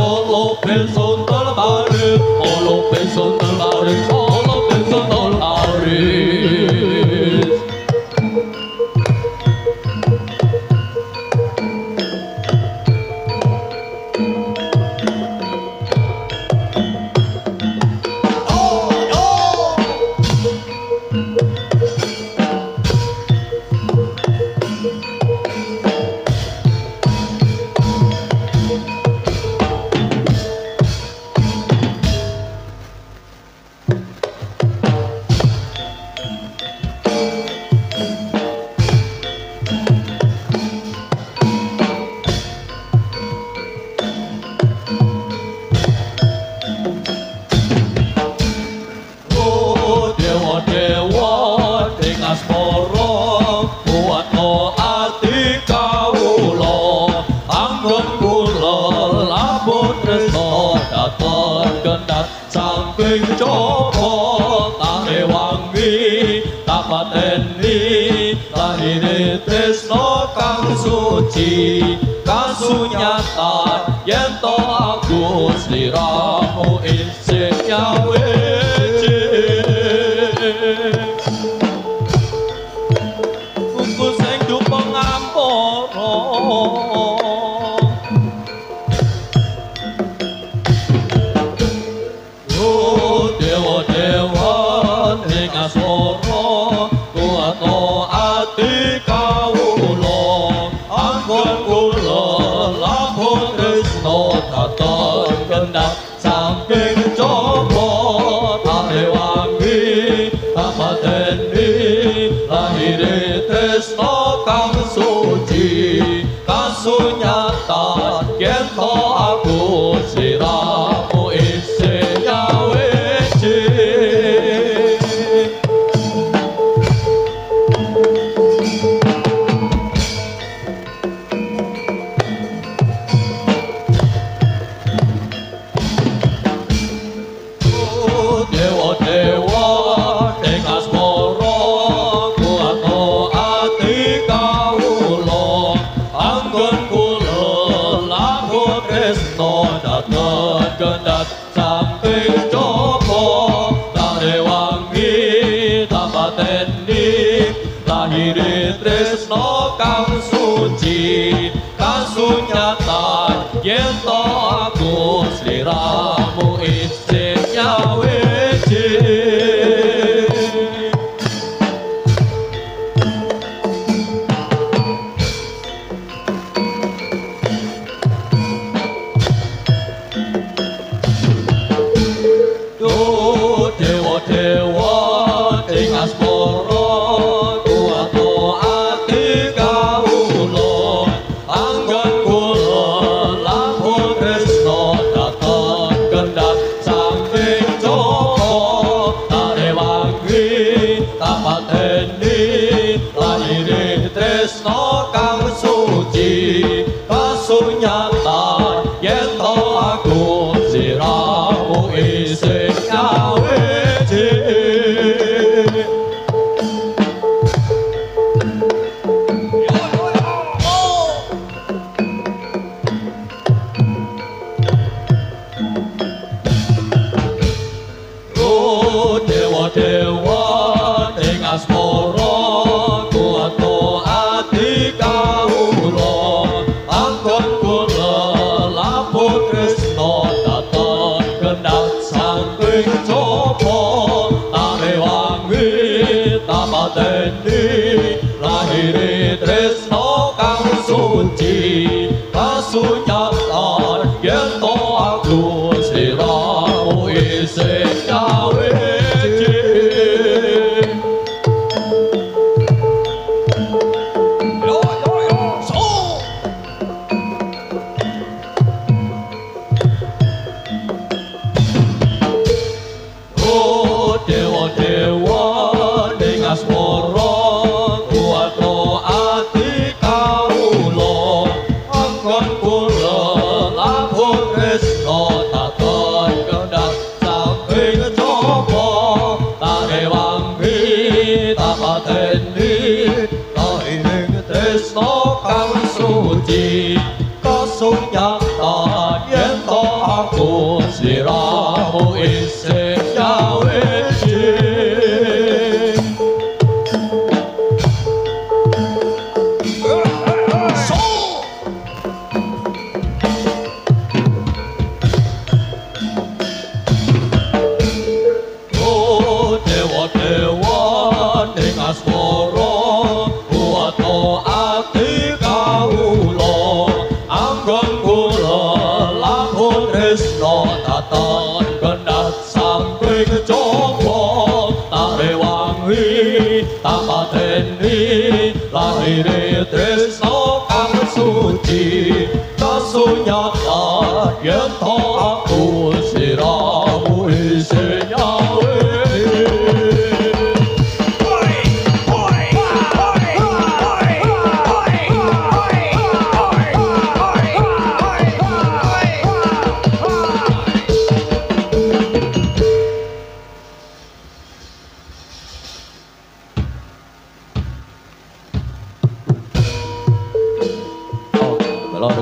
Olo pensun terbaring, olo pensun terbaring, olo pensun terbaring. Samping Joko tare wangi tapateni lahir tresno kang suci kasunyata yen to aku sliramu isih nyawe bungkus sing dupa ngampara Soro tuato ati kawulo anggon kula lampun tresno taton kendhat samping Joko tare wangi tapateni lahir tresno kang suci kasunyatan yen to aku sliramu isih nyawe kendhat samping Joko tare wangi tapateni lahir tresno kang suci kasunyatan yen to aku sliramu isih nyawe Sang ento aku siramu isenyawe.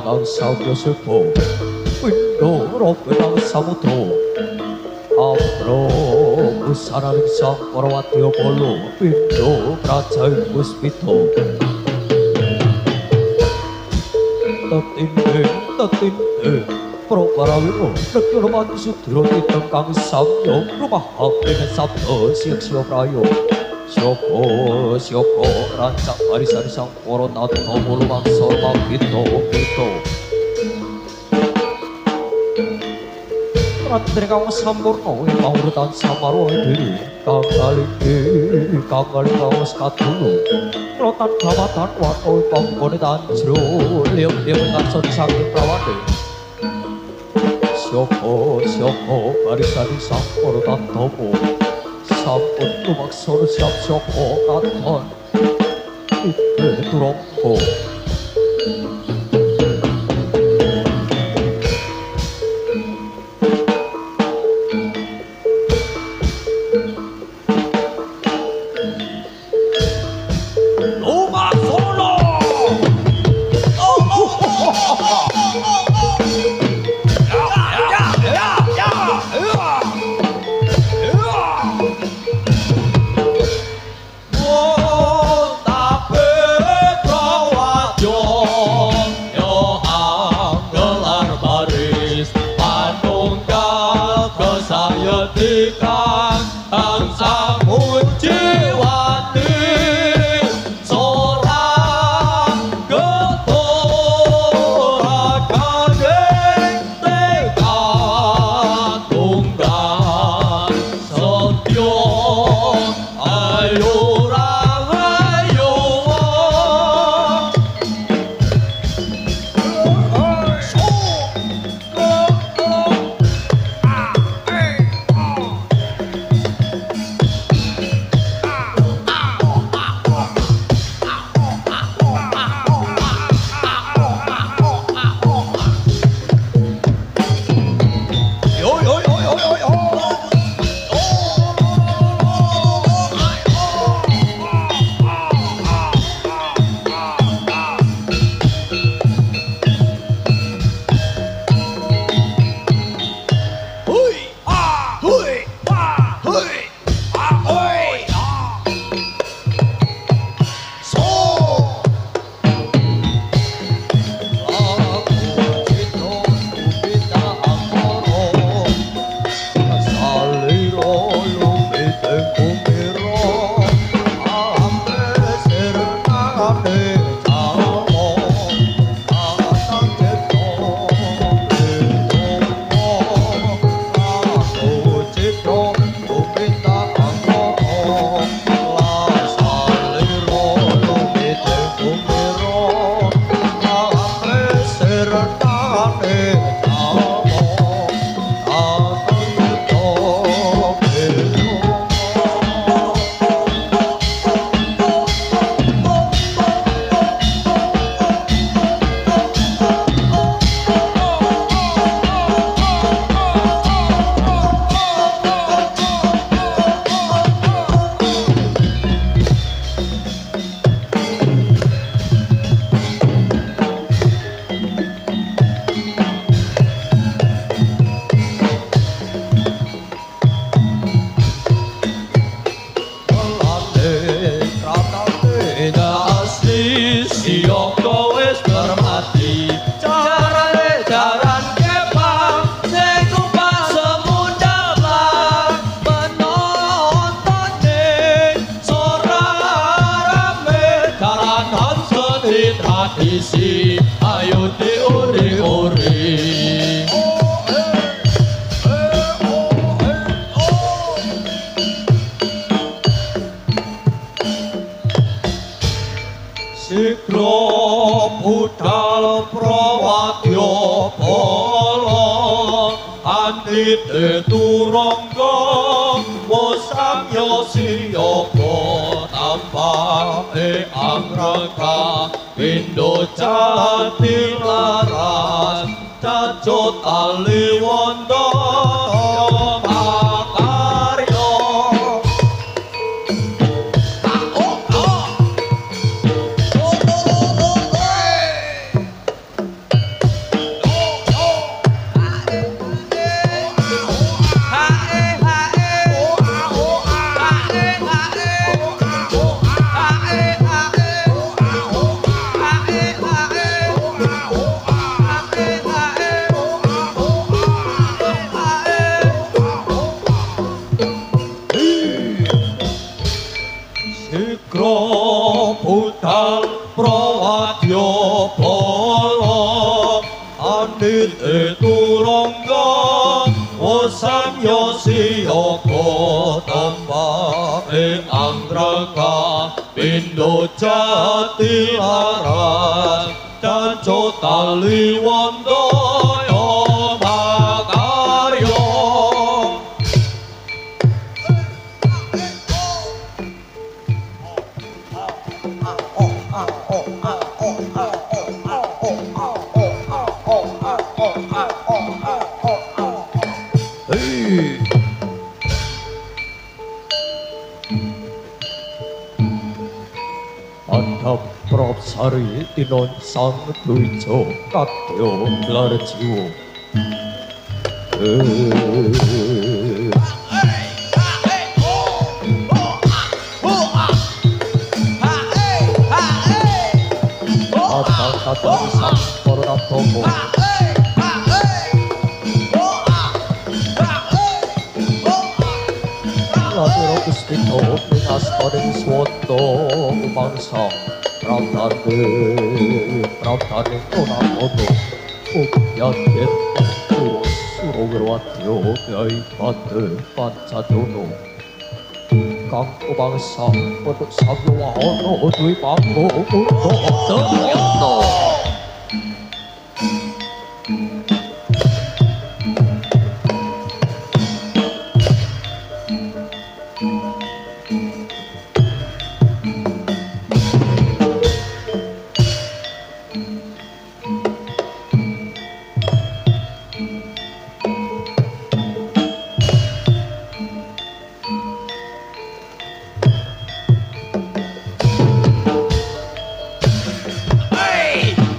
Kang sabya sepo windoro kang samudra apro busananing sang Parawatya Bala pindha prajaing puspita tetinding praparawira negara Manisudra titeng kang samya rumahake sabda siya prayo Siapa rancak barisan sang para tata mulu mangsa mangkita Ratri kang sampurna ing panguratan samarwa dhewe kang kalih kawas kadulu klotan klamatan warta pangkone tanjro liya-liya ngarsa saking prawane Siapa barisan sang para tata sampun tumaksana siap katon turangga tradisi ayo diore-ore. Siklo budal Prawadya Bala turangga wasangya siyaga tampake angraka pindha jati laras cacut aliwondo makarya Budal prawadya bala anite turangga wasangya siyaga tampake anggraka pindha jati laras cacut aliwondo makarya Andhap Prapsari tinon sang duijo kadya larjiwa Kata-kata sang Purnatomo Ladira Gustito Pinastoning Swanda Umangsa Pramtane Purnatomo Upyatit Surograwatyo Gaipate Pancadono Kang umangsa Peduk Sabyawahana Dwi Panggo Untuk Yoto Hey!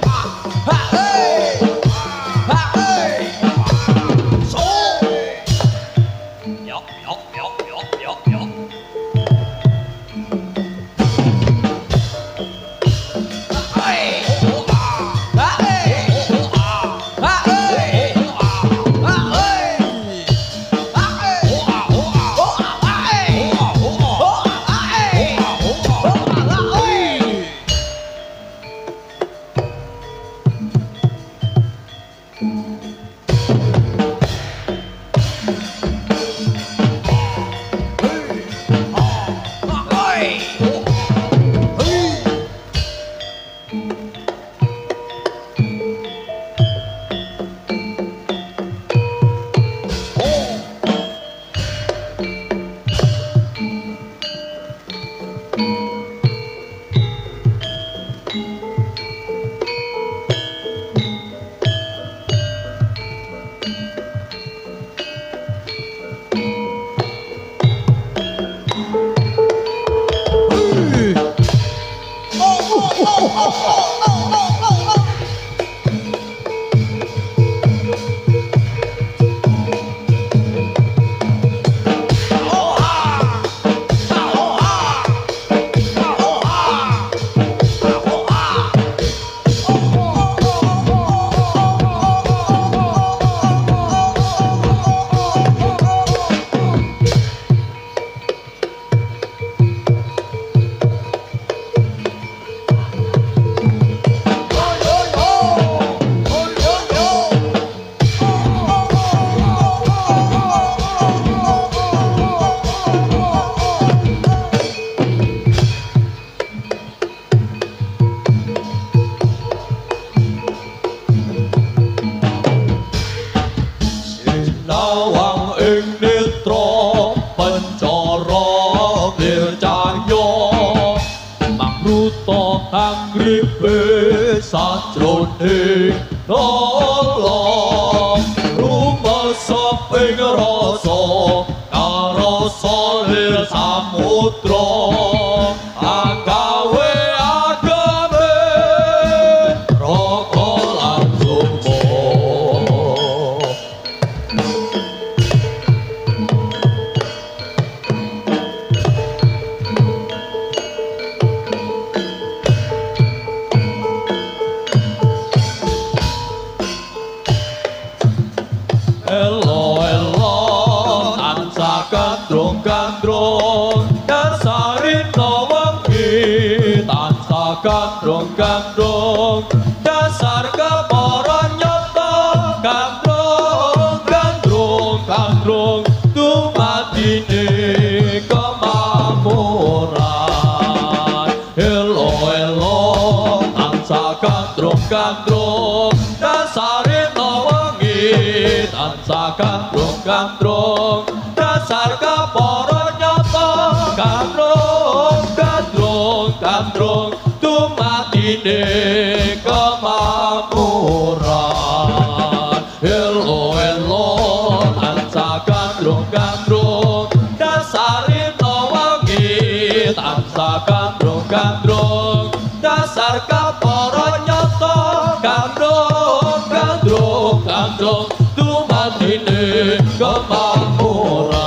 lawang ing netra pencara dircaya mangruta angripe sajroning nolong rumesep ing rasa karasa lir samudra agawe agame raka lan sumba gandrung dasarina wengi tansah gandrung dasar kepara nyata gandrung dumadine kemakmuran elo tansah gandrung dasarina wengi tansah gandrung dasar kepara nyata gandrung dumadine kemakmuran elo tansah gandrung dasarina wengi tansah gandrung dasar kepara nyata gandrung dumadine kemakmuran.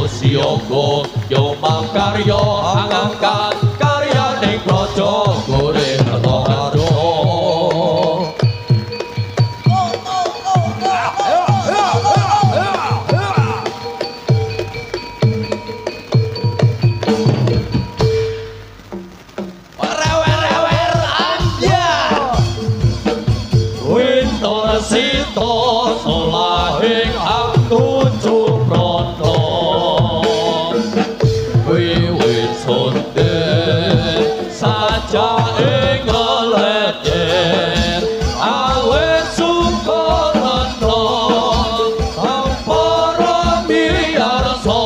Siyogo yo makarya angkat karya ning praja goreh tangado rewer anja winto sito solahing aku cuprono saja ing lejen awe sukono ampara miyarsa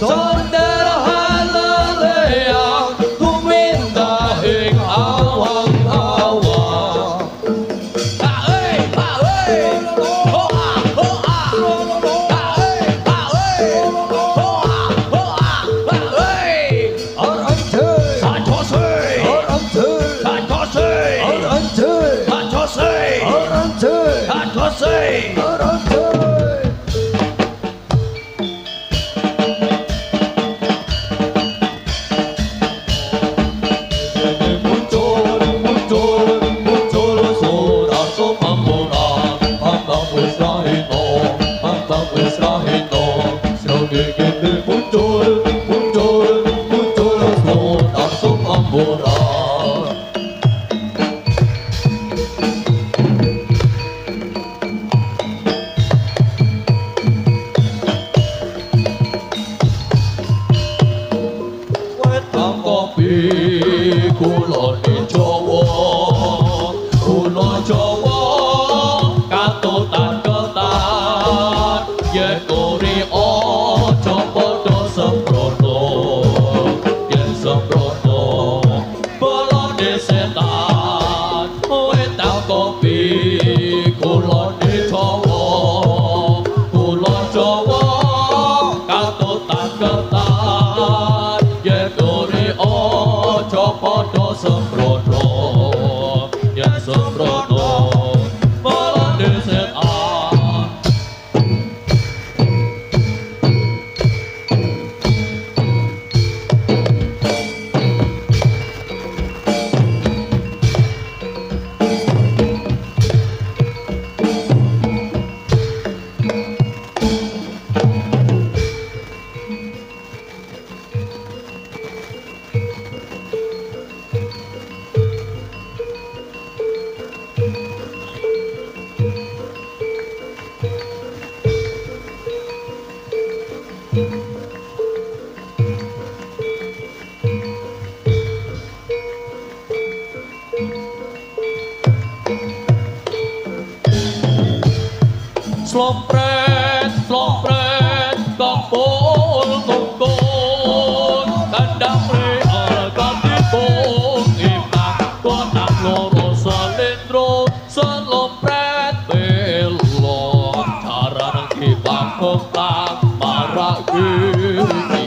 sonder halaleang tuminta ing awang-awang Slompret, slompret, kampul tungkun, kandang real katipung, imang konang loro selindro, slompret belong, cara nengkibang kembang, marak gikikun,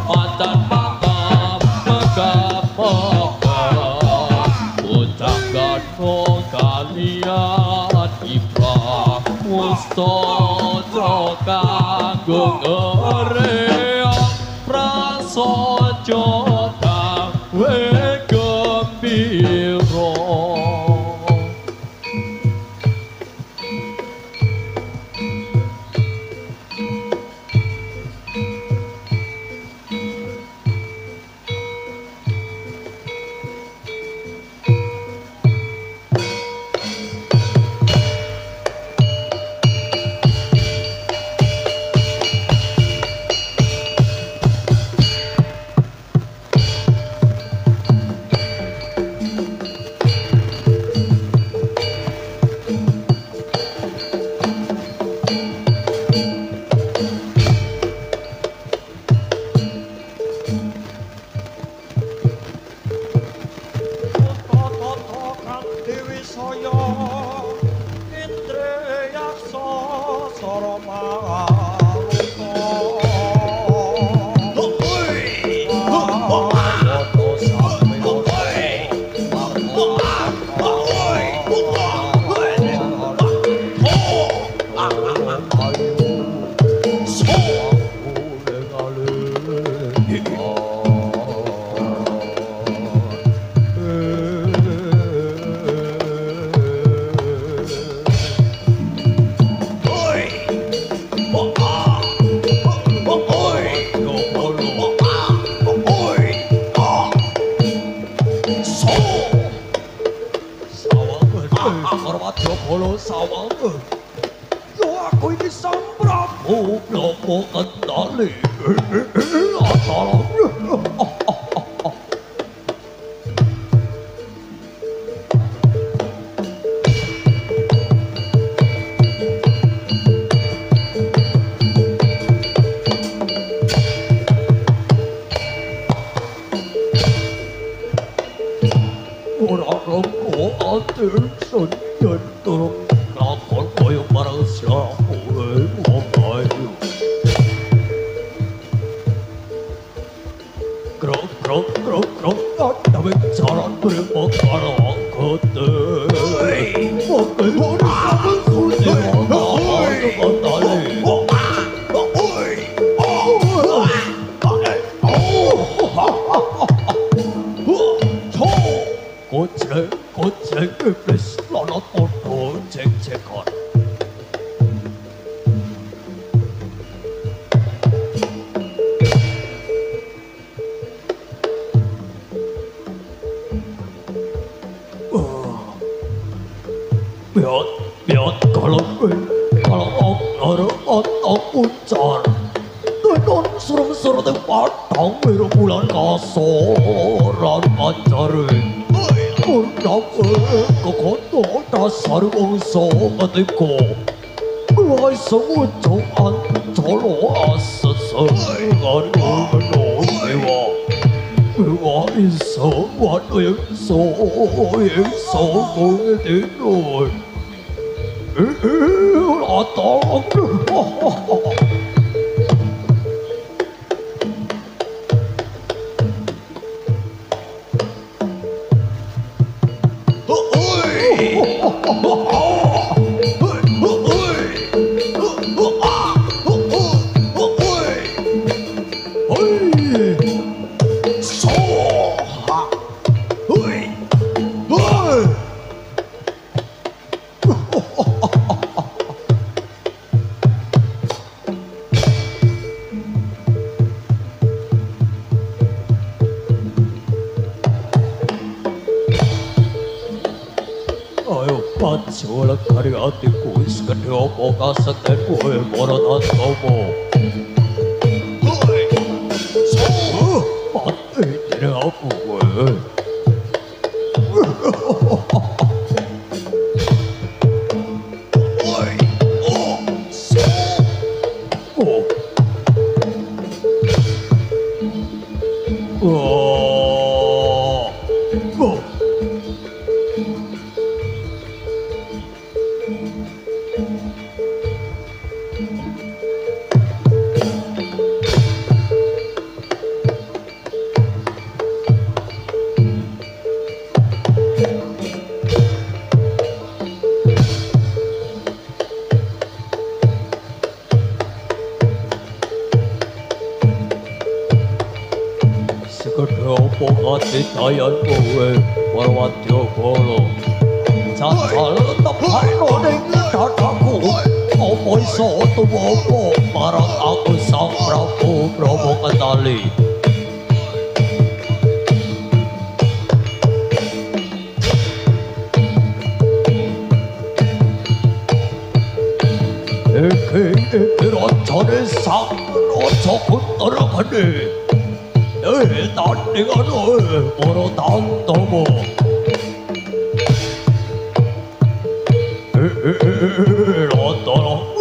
macan makam, megap megap, ucap ganong kalian ibrah, mustojo kanggo ngereok, prasojo gawe gembira. Oi! Sekedhik apa katidayan kowe Warwadya Bala Jajal tepakno ning dadaku apa iso tuwa marang aku Sang Prabu Brahma Kendali Iki rajane Sang Raja Kuntarageni tandingan para Tantama Rantara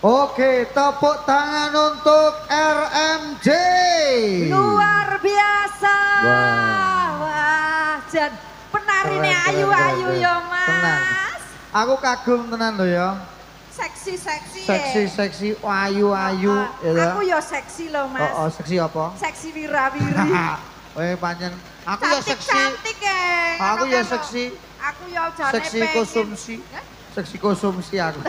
Oke, tepuk tangan untuk RMJ. Luar biasa. Wah. Wah, jan penarine Keren, ayu-ayu keren. ya, Mas. Tenang. Aku kagum tenan loh ya. Seksi-seksi. Seksi-seksi, ayu-ayu. Aku ya seksi loh, Mas. Oh, seksi apa? Seksi wirawiri. Weh pancen aku ya seksi. Cantik ya. Aku ya seksi. Aku ya jane Seksi pengen. konsumsi. Hah? Seksi konsumsi aku.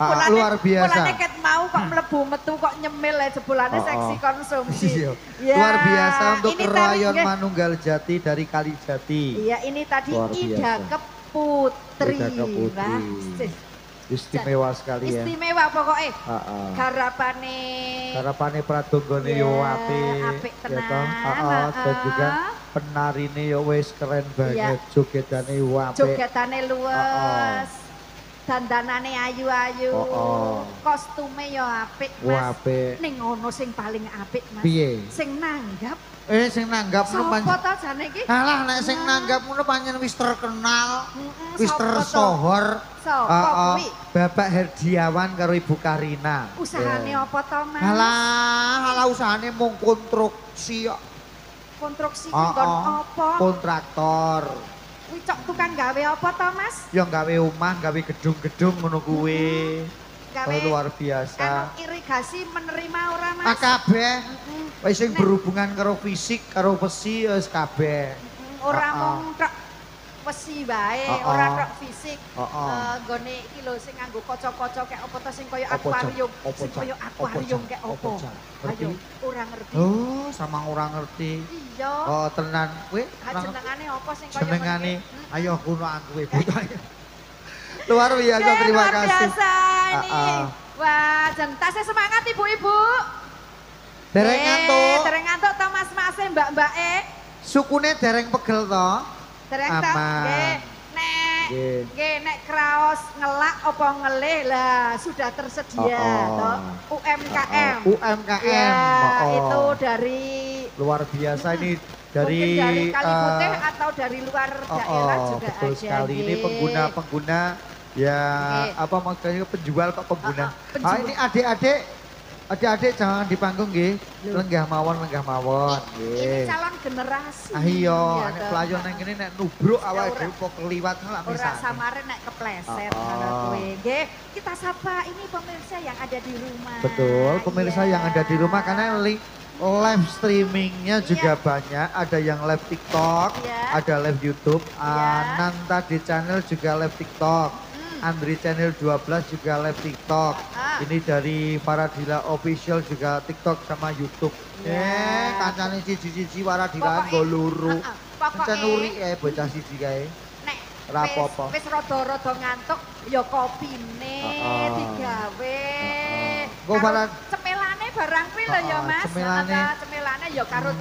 Mulane- Luar biasa. Mulane ket mau kok mlebu metu kok nyemil ya jebulane seksi konsumsi. Iya. Ya, Luar biasa untuk ini tadi Rayon nggih. Manunggal Jati dari Kalijati. Iya, ini tadi Luar Ida biasa. Keputri. Ida Keputri. Wah, Istimewa sekali ya. istimewa pokoknya. Heeh. Garapane. Garapane Pradonggone yo Ya, apik. apik ya tenan. toh? Heeh, dan juga penarine yo wis keren banget, jogetane yo apik. Jogetane luwes. Dandanane ayu-ayu. Kostume yo apik, Mas. Apik. Ning ono sing paling apik, Mas. Piye? Sing nanggap. Sing nanggap ngono Sopo to jane iki? Alah nek sing nanggap ngono pancen wis terkenal, wis sopo to? tersohor. Sopo kuwi? Bapak Herdiawan karo Ibu Karina. Usahane apa to, Mas? Alah usahane mung konstruksi kok. Konstruksi nggon apa? Kontraktor. Kuwi cok tukang gawe apa to, Mas? Ya gawe omah, gawe gedung-gedung ngono kuwi. Gawe Luar biasa. irigasi menerima ora, Mas? Kabeh. Wis sing berhubungan karo fisik, karo besi wis kabeh. Ora mung tok wesi wae, ora tok fisik. Nggone iki lho sing nganggo kaca-kaca kek apa to sing kaya akuarium. Sing kaya akuarium kek apa? Ayo, ora ngerti. Oh, sama ora ngerti. Iya. Oh, tenan. Kowe Jenengane apa sing kaya jenengane ayo kuno aku luar biasa, terima luar kasih. Biasa ini. Wah, jan tasih semangat ibu-ibu. Dereng ngantuk. Dereng ngantuk to mas-mase mbak-mbake. Sukune dereng pegel to? Dereng to. Nggih. Nggih, nek kraos ngelak apa ngelih lah sudah tersedia toh. UMKM. UMKM. Ya, itu dari luar biasa ini dari mungkin dari Kaliputih atau dari luar daerah juga betul ada. sekali. Ini pengguna-pengguna ya apa maksudnya penjual kok pengguna. Ini adik-adik jangan di panggung nggih. Lenggah mawon Ini nggih. calon generasi. Iya, nek pelayon nang kene nek nubruk awake dhewe kok keliwat lak Ora misah. samare nek kepleset ngono kuwi. Nggih, kita sapa ini pemirsa yang ada di rumah. Betul, pemirsa yang ada di rumah karena live streamingnya juga banyak. Ada yang live TikTok, ada live YouTube. Nanta di channel juga live TikTok. Andri channel 12 juga live TikTok. Ini dari Faradila Official juga TikTok sama YouTube. Kancane siji-siji Faradila nggo luru. Kancane uri bocah siji kae. Nek rapopo. Wis rada-rada ngantuk ya kopine digawe. Kok barang cemilane barang kuwi lho ya Mas. Cemilane Cemilane ya karo